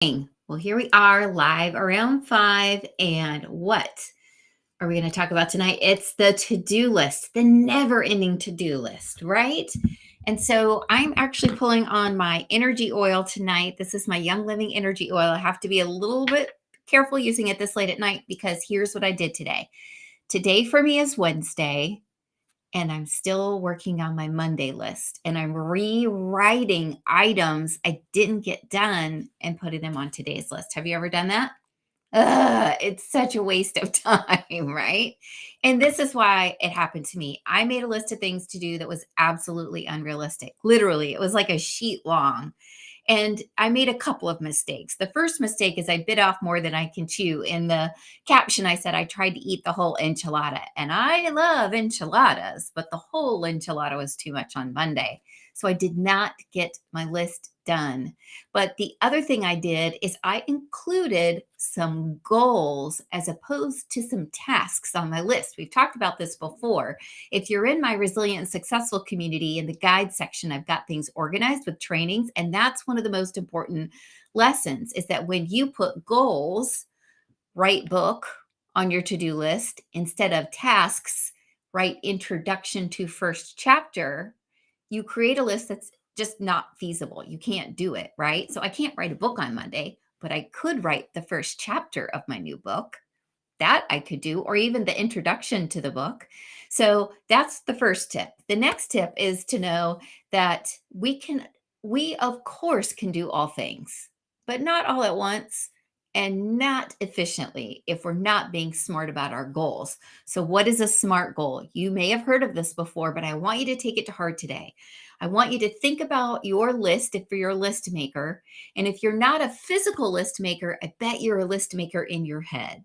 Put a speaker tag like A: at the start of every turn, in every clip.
A: Well, here we are live around 5. And what are we going to talk about tonight? It's the to-do list, the never-ending to-do list, right? And so I'm actually pulling on my energy oil tonight. This is my Young Living energy oil. I have to be a little bit careful using it this late at night because here's what I did today. Today for me is Wednesday, and I'm still working on my Monday list, and I'm rewriting items I didn't get done and putting them on today's list. Have you ever done that? It's such a waste of time, right? And this is why it happened to me. I made a list of things to do that was absolutely unrealistic. Literally, it was like a sheet long. And I made a couple of mistakes. The first mistake is I bit off more than I can chew. In the caption, I said I tried to eat the whole enchilada. And I love enchiladas, but the whole enchilada was too much on Monday. So I did not get my list done. But the other thing I did is I included some goals as opposed to some tasks on my list. We've talked about this before. If you're in my Resilient and Successful community, in the guide section, I've got things organized with trainings. And that's one of the most important lessons is that when you put goals, write book on your to-do list instead of tasks, write introduction to first chapter, you create a list that's just not feasible. You can't do it, right? So I can't write a book on Monday, but I could write the first chapter of my new book. That I could do, or even the introduction to the book. So that's the first tip. The next tip is to know that we of course can do all things, but not all at once and not efficiently if we're not being smart about our goals. So, what is a SMART goal? You may have heard of this before, but I want you to take it to heart today. I want you to think about your list if you're a list maker. And if you're not a physical list maker, I bet you're a list maker in your head.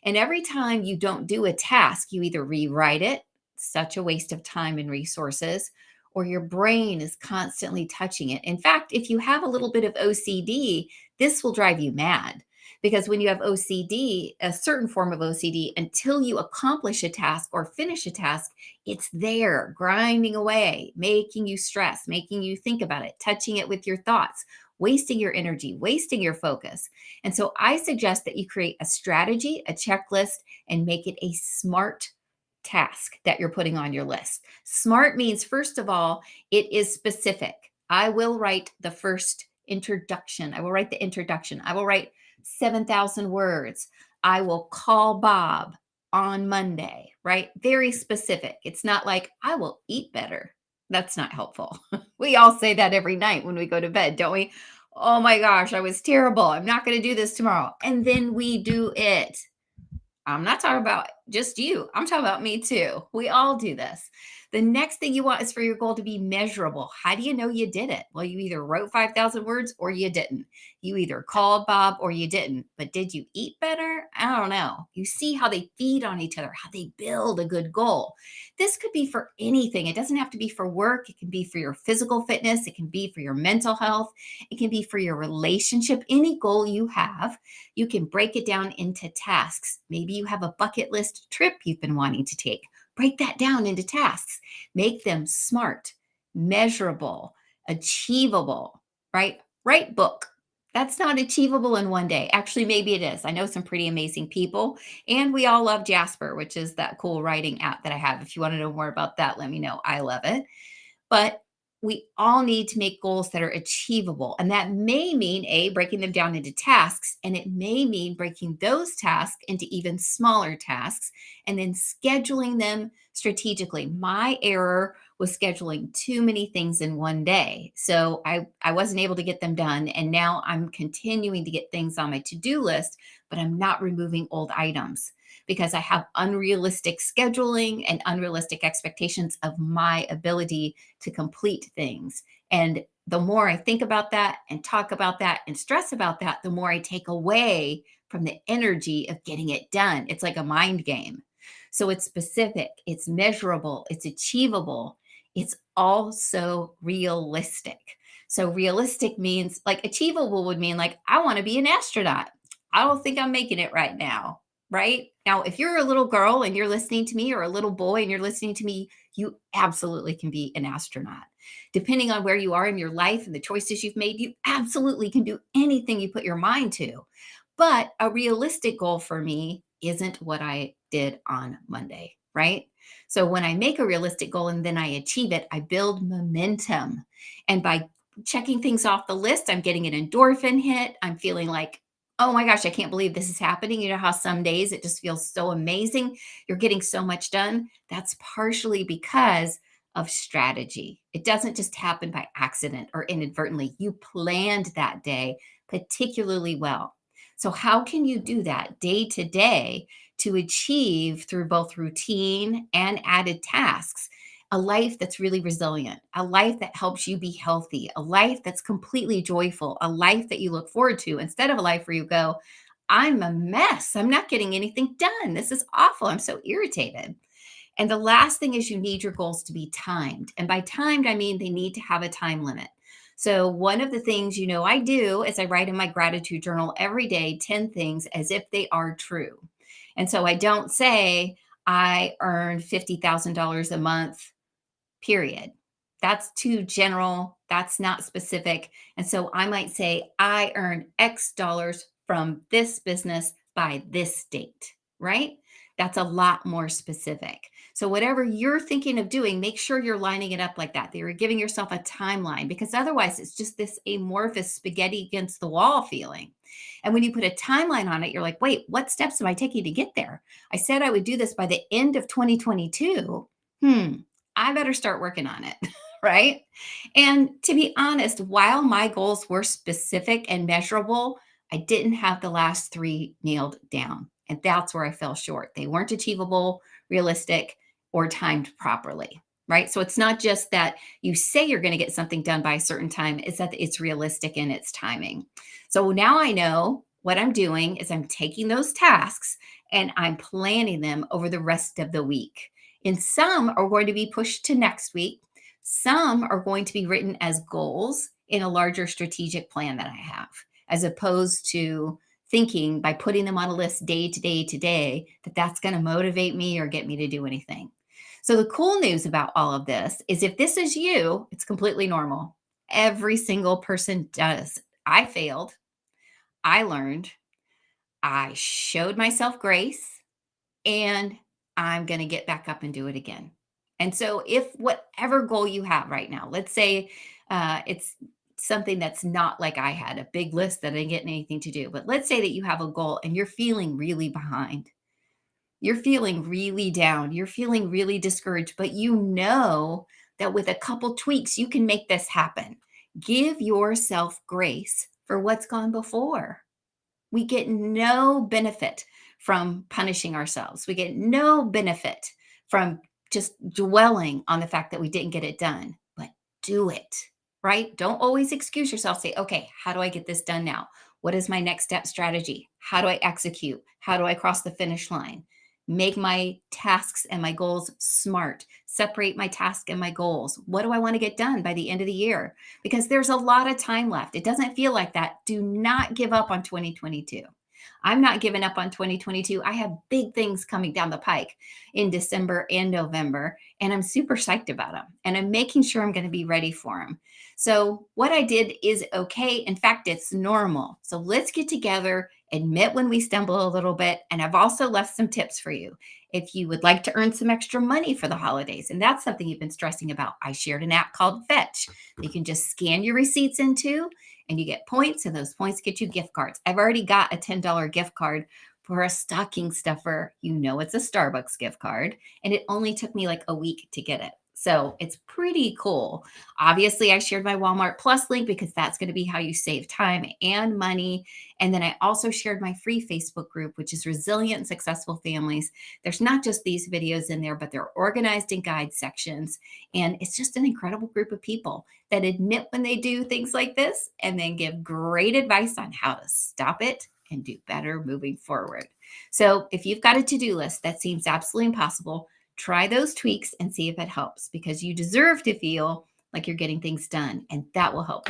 A: And every time you don't do a task, you either rewrite it, such a waste of time and resources, or your brain is constantly touching it. In fact, if you have a little bit of OCD, this will drive you mad. Because when you have OCD, a certain form of OCD, until you accomplish a task or finish a task, it's there grinding away, making you stress, making you think about it, touching it with your thoughts, wasting your energy, wasting your focus. And so I suggest that you create a strategy, a checklist, and make it a SMART task that you're putting on your list. SMART means, first of all, it is specific. I will write the first introduction. I will write the introduction. I will write 7,000 words. I will call Bob on Monday, right? Very specific. It's not like I will eat better. That's not helpful. We all say that every night when we go to bed, don't we? Oh my gosh, I was terrible. I'm not going to do this tomorrow. And then we do it. I'm not talking about just you. I'm talking about me too. We all do this. The next thing you want is for your goal to be measurable. How do you know you did it? Well, you either wrote 5,000 words or you didn't. You either called Bob or you didn't. But did you eat better? I don't know. You see how they feed on each other, how they build a good goal. This could be for anything. It doesn't have to be for work. It can be for your physical fitness. It can be for your mental health. It can be for your relationship. Any goal you have, you can break it down into tasks. Maybe you have a bucket list trip you've been wanting to take. Break that down into tasks. Make them SMART, measurable, achievable, right? Write book. That's not achievable in one day. Actually, maybe it is. I know some pretty amazing people, and we all love Jasper, which is that cool writing app that I have. If you want to know more about that, let me know. I love it. But we all need to make goals that are achievable. And that may mean breaking them down into tasks. And it may mean breaking those tasks into even smaller tasks and then scheduling them strategically. My error was scheduling too many things in one day. So I wasn't able to get them done. And now I'm continuing to get things on my to-do list, but I'm not removing old items because I have unrealistic scheduling and unrealistic expectations of my ability to complete things. And the more I think about that and talk about that and stress about that, the more I take away from the energy of getting it done. It's like a mind game. So it's specific, it's measurable, it's achievable, it's also realistic. So realistic means like achievable would mean like, I want to be an astronaut. I don't think I'm making it right now. Right now, if you're a little girl and you're listening to me, or a little boy and you're listening to me, you absolutely can be an astronaut. Depending on where you are in your life and the choices you've made, you absolutely can do anything you put your mind to. But a realistic goal for me isn't what I did on Monday, right? So when I make a realistic goal and then I achieve it, I build momentum. And by checking things off the list, I'm getting an endorphin hit. I'm feeling like, oh my gosh, I can't believe this is happening. You know how some days it just feels so amazing. You're getting so much done. That's partially because of strategy. It doesn't just happen by accident or inadvertently. You planned that day particularly well. So, how can you do that day to day to achieve through both routine and added tasks a life that's really resilient, a life that helps you be healthy, a life that's completely joyful, a life that you look forward to instead of a life where you go, I'm a mess. I'm not getting anything done. This is awful. I'm so irritated. And the last thing is you need your goals to be timed. And by timed, I mean they need to have a time limit. So, one of the things I do is I write in my gratitude journal every day 10 things as if they are true. And so I don't say I earned $50,000 a month, period. That's too general. That's not specific. And so I might say, I earn X dollars from this business by this date, right? That's a lot more specific. So, whatever you're thinking of doing, make sure you're lining it up like that you're giving yourself a timeline, because otherwise it's just this amorphous spaghetti against the wall feeling. And when you put a timeline on it, you're like, wait, what steps am I taking to get there? I said I would do this by the end of 2022. I better start working on it, right? And to be honest, while my goals were specific and measurable, I didn't have the last three nailed down. And that's where I fell short. They weren't achievable, realistic, or timed properly, right? So it's not just that you say you're going to get something done by a certain time, it's that it's realistic in its timing. So now I know what I'm doing is I'm taking those tasks and I'm planning them over the rest of the week. And some are going to be pushed to next week. Some are going to be written as goals in a larger strategic plan that I have, as opposed to thinking by putting them on a list day to day to day that that's going to motivate me or get me to do anything. So, the cool news about all of this is if this is you, it's completely normal. Every single person does. I failed. I learned. I showed myself grace, and I'm going to get back up and do it again. And so, if whatever goal you have right now, let's say it's something that's not like I had a big list that I didn't get anything to do, but let's say that you have a goal and you're feeling really behind, you're feeling really down, you're feeling really discouraged, but you know that with a couple tweaks, you can make this happen. Give yourself grace for what's gone before. We get no benefit from punishing ourselves. We get no benefit from just dwelling on the fact that we didn't get it done, but do it, right? Don't always excuse yourself. Say, okay, how do I get this done now? What is my next step strategy? How do I execute? How do I cross the finish line? Make my tasks and my goals smart. Separate my task and my goals. What do I want to get done by the end of the year? Because there's a lot of time left. It doesn't feel like that. Do not give up on 2022. I'm not giving up on 2022. I have big things coming down the pike in December and November, and I'm super psyched about them. And I'm making sure I'm going to be ready for them. So, what I did is okay. In fact, it's normal. So, let's get together, admit when we stumble a little bit. And I've also left some tips for you. If you would like to earn some extra money for the holidays, and that's something you've been stressing about, I shared an app called Fetch. You can just scan your receipts into, and you get points, and those points get you gift cards. I've already got a $10 gift card for a stocking stuffer. It's a Starbucks gift card, and it only took me like a week to get it. So it's pretty cool. Obviously, I shared my Wal-Mart Plus link because that's going to be how you save time and money. And then I also shared my free Facebook group, which is Resilient and Successful Families. There's not just these videos in there, but they're organized in guide sections. And it's just an incredible group of people that admit when they do things like this and then give great advice on how to stop it and do better moving forward. So if you've got a to-do list that seems absolutely impossible, try those tweaks and see if it helps, because you deserve to feel like you're getting things done, and that will help.